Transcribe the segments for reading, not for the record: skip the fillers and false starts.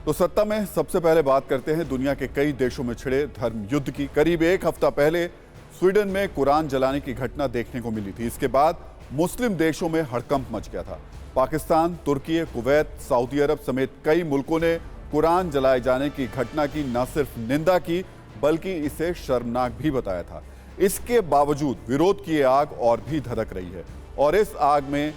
तो सत्ता में सबसे पहले बात करते हैं दुनिया के कई देशों में छिड़े धर्म युद्ध की। करीब एक हफ्ता पहले स्वीडन में कुरान जलाने की घटना देखने को मिली थी। इसके बाद मुस्लिम देशों में हड़कंप मच गया था। पाकिस्तान, तुर्की, कुवैत, सऊदी अरब समेत कई मुल्कों ने कुरान जलाए जाने की घटना की न सिर्फ निंदा की बल्कि इसे शर्मनाक भी बताया था। इसके बावजूद विरोध की आग और भी धधक रही है और इस आग में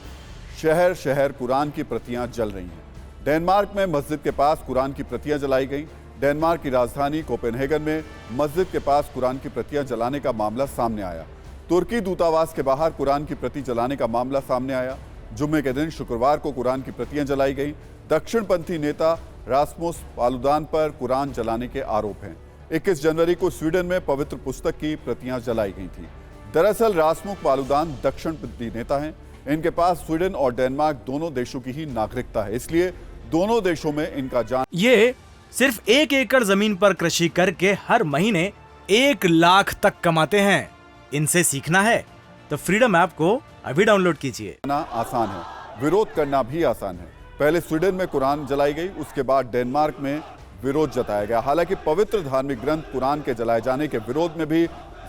शहर शहर कुरान की प्रतियां जल रही हैं। डेनमार्क में मस्जिद के पास कुरान की प्रतियां जलाई गई। डेनमार्क की राजधानी कोपेनहेगन में मस्जिद के पास कुरान की प्रतियां जलाने का मामला सामने आया। तुर्की दूतावास के बाहर कुरान की प्रति जलाने का मामला सामने आया। जुम्मे के दिन शुक्रवार को कुरान की प्रतियां जलाई गई। दक्षिणपंथी नेता रास्मुस पालुदान पर कुरान जलाने के आरोप हैं। 21 जनवरी को स्वीडन में पवित्र पुस्तक की प्रतियां जलाई गई थी। दरअसल रास्मुस पालुदान दक्षिणपंथी नेता हैं। इनके पास स्वीडन और डेनमार्क दोनों देशों की ही नागरिकता है, इसलिए दोनों देशों में इनका जान। ये सिर्फ 1 एकड़ जमीन पर कृषि करके हर महीने 1 लाख तक कमाते हैं। इनसे सीखना है तो फ्रीडम ऐप को अभी डाउनलोड कीजिए। आसान है, विरोध करना भी आसान है। पहले स्वीडन में कुरान जलाई गई, उसके बाद डेनमार्क में विरोध जताया गया। हालांकि पवित्र धार्मिक ग्रंथ कुरान के जलाए जाने के विरोध में भी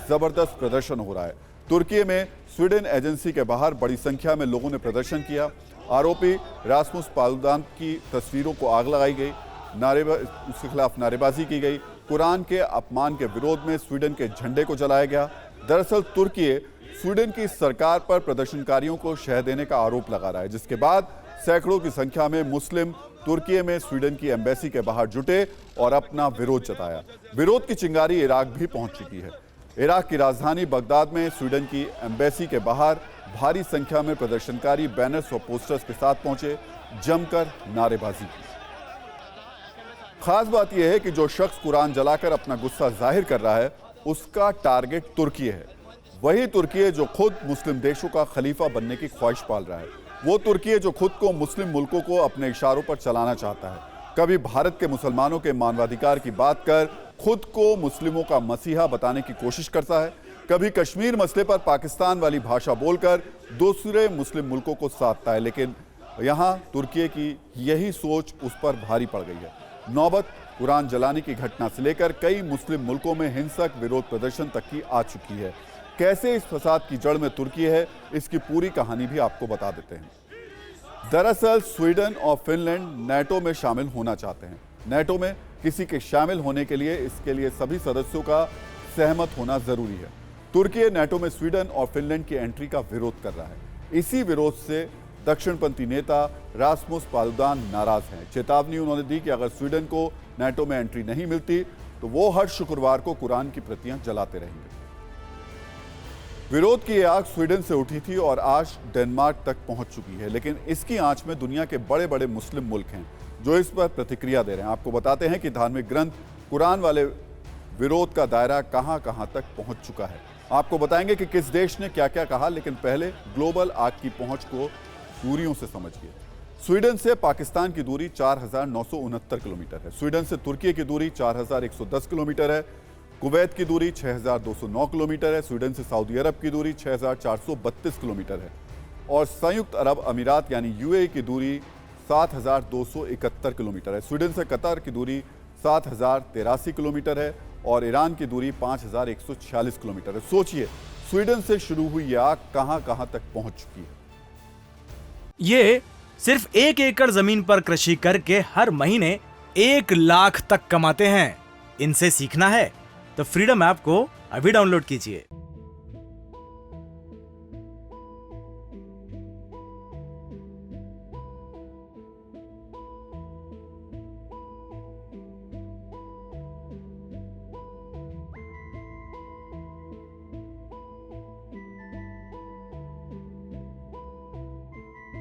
जबरदस्त प्रदर्शन हो रहा है। तुर्की में स्वीडन एजेंसी के बाहर बड़ी संख्या में लोगों ने प्रदर्शन किया। आरोपी रास्मुस पालुदान की तस्वीरों को आग लगाई गई, उसके खिलाफ नारेबाजी की गई। कुरान के अपमान के विरोध में स्वीडन के झंडे को जलाया गया। दरअसल तुर्की स्वीडन की सरकार पर प्रदर्शनकारियों को शह देने का आरोप लगा रहा है, जिसके बाद सैकड़ों की संख्या में मुस्लिम तुर्की में स्वीडन की एम्बेसी के बाहर जुटे और अपना विरोध जताया। विरोध की चिंगारी इराक भी पहुंच चुकी है। इराक की राजधानी बगदाद में स्वीडन की एम्बेसी के बाहर भारी संख्या में प्रदर्शनकारी बैनर्स और पोस्टर्स के साथ पहुंचे, जमकर नारेबाजी की। खास बात यह है कि जो शख्स कुरान जलाकर अपना गुस्सा जाहिर कर रहा है उसका टारगेट तुर्की है। वही तुर्की है जो खुद मुस्लिम देशों का खलीफा बनने की ख्वाहिश पाल रहा है। वो तुर्की है जो खुद को मुस्लिम मुल्कों को अपने इशारों पर चलाना चाहता है। कभी भारत के मुसलमानों के मानवाधिकार की बात कर खुद को मुस्लिमों का मसीहा बताने की कोशिश करता है, कभी कश्मीर मसले पर पाकिस्तान वाली भाषा बोलकर दूसरे मुस्लिम मुल्कों को साधता है। लेकिन यहाँ तुर्की की यही सोच उस पर भारी पड़ गई है। नौबत कुरान जलाने की घटना से लेकर कई मुस्लिम मुल्कों में हिंसक विरोध प्रदर्शन तक की आ चुकी है। कैसे इस फसाद की जड़ में तुर्की है, इसकी पूरी कहानी भी आपको बता देते हैं। दरअसल स्वीडन और फिनलैंड नेटो में शामिल होना चाहते हैं। नेटो में किसी के शामिल होने के लिए इसके लिए सभी सदस्यों का सहमत होना जरूरी है। तुर्की नेटो में स्वीडन और फिनलैंड की एंट्री का विरोध कर रहा है। इसी विरोध से दक्षिणपंथी नेता रास्मुस पालुदान नाराज हैं। चेतावनी उन्होंने दी कि अगर स्वीडन को नेटो में एंट्री नहीं मिलती तो वो हर शुक्रवार को कुरान की प्रतियां जलाते रहेंगे। विरोध की आग स्वीडन से उठी थी और आज डेनमार्क तक पहुंच चुकी है, लेकिन इसकी आंच में दुनिया के बड़े बड़े मुस्लिम मुल्क हैं जो इस पर प्रतिक्रिया दे रहे हैं। आपको बताते हैं कि धार्मिक ग्रंथ कुरान वाले विरोध का दायरा कहां कहां तक पहुंच चुका है। आपको बताएंगे कि किस देश ने क्या क्या कहा, लेकिन पहले ग्लोबल आग की पहुंच को दूरियों से समझिए। स्वीडन से पाकिस्तान की दूरी 4,969 किलोमीटर है। स्वीडन से तुर्की की दूरी 4,110 किलोमीटर है। कुवैत की दूरी 6,209 किलोमीटर है। स्वीडन से सऊदी अरब की दूरी 6,432 किलोमीटर है और संयुक्त अरब अमीरात यानी यूएई की दूरी 7,271 किलोमीटर है। स्वीडन से कतर की दूरी 7,083 किलोमीटर है और ईरान की दूरी 5,146 किलोमीटर है। सोचिए, स्वीडन से शुरू हुई यह आग कहां कहां तक पहुंच चुकी है। ये सिर्फ 1 एकड़ जमीन पर कृषि करके हर महीने 1 लाख तक कमाते हैं। इनसे सीखना है तो फ्रीडम ऐप को अभी डाउनलोड कीजिए।